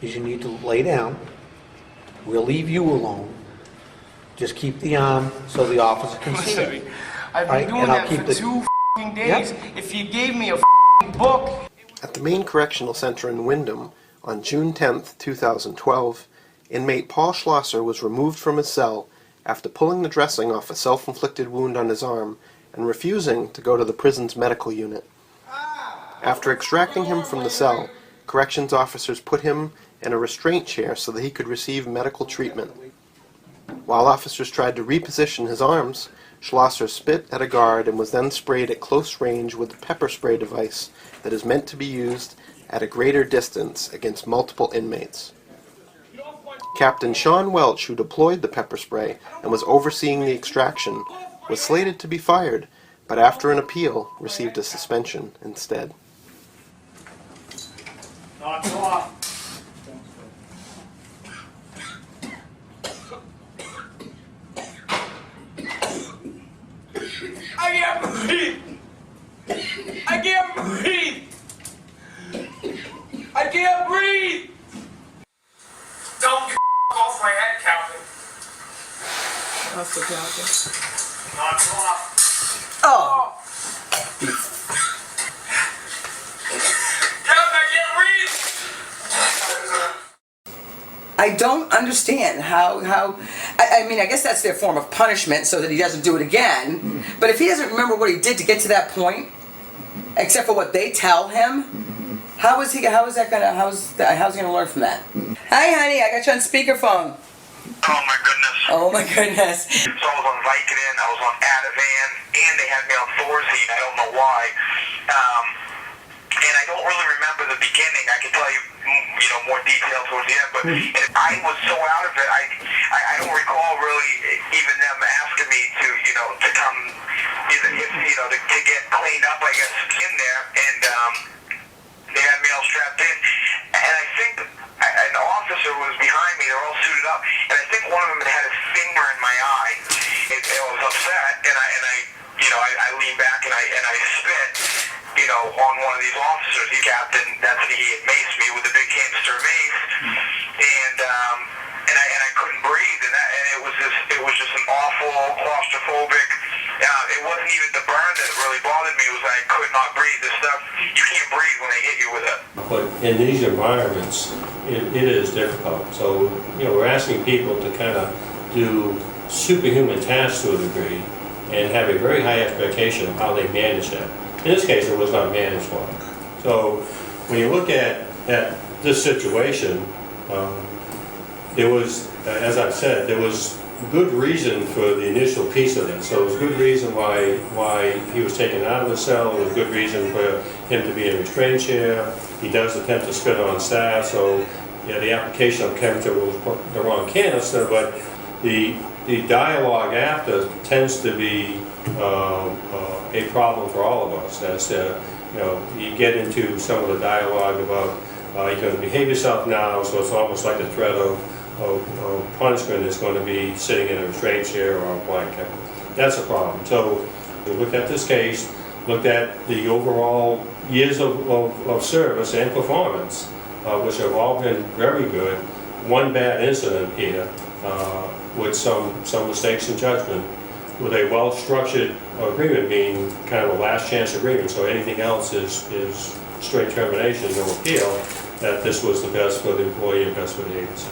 is you need to lay down. We'll leave you alone. Just keep the arm so the officer can see it. I've been doing that for 2 days. Yep. If you gave me a book... At the main correctional center in Wyndham, on June 10, 2012, inmate Paul Schlosser was removed from his cell after pulling the dressing off a self-inflicted wound on his arm and refusing to go to the prison's medical unit. After extracting him from the cell, corrections officers put him in a restraint chair so that he could receive medical treatment. While officers tried to reposition his arms, Schlosser spit at a guard and was then sprayed at close range with a pepper spray device that is meant to be used at a greater distance against multiple inmates. Captain Sean Welch, who deployed the pepper spray and was overseeing the extraction, was slated to be fired, but after an appeal, received a suspension instead. Knock it off. I can't breathe! I can't breathe! I can't breathe! Don't get off my head, Captain. That's the Captain. Knock it off. Oh! Captain, I can't breathe! I don't understand how I mean, I guess that's their form of punishment so that he doesn't do it again. But if he doesn't remember what he did to get to that point, except for what they tell him, how's he gonna learn from that? Hi, honey, I got you on speakerphone. Oh my goodness. Oh my goodness. So I was on Vicodin, I was on Ativan, and they had me on Thorazine. I don't know why. And I don't really remember the beginning. I can tell you, more details towards the end. But I was so out of it. I don't recall really even them asking me to, to come, to get cleaned up, I guess, in there. And they had me all strapped in. And I think an officer was behind me. They're all suited up. And I think one of them had his finger in my eye. I was upset, and I leaned back and I spit, on one of these officers. He captain, that's when he had maced me with a big hamster mace, and I couldn't breathe, and it was just an awful claustrophobic. It wasn't even the burn that really bothered me. It was I could not breathe. This stuff, you can't breathe when they hit you with it. But in these environments, it is difficult. So, we're asking people to kind of do superhuman tasks to a degree and have a very high expectation of how they manage that. In this case, it was not managed well. So, when you look at this situation, there was, as I've said, there was good reason for the initial piece of it. So there was good reason why he was taken out of the cell. There was good reason for him to be in a restraint chair. He does attempt to spit on staff, so the application of chemical was the wrong canister, but the dialogue after tends to be a problem for all of us. As you get into some of the dialogue about you're going to behave yourself now, so it's almost like the threat of punishment is going to be sitting in a restraint chair or applying chemical. That's a problem. So we looked at this case, looked at the overall years of service and performance, which have all been very good. One bad incident here with some mistakes in judgment, with a well-structured agreement being kind of a last chance agreement, so anything else is straight termination, no appeal, that this was the best for the employee and best for the agency.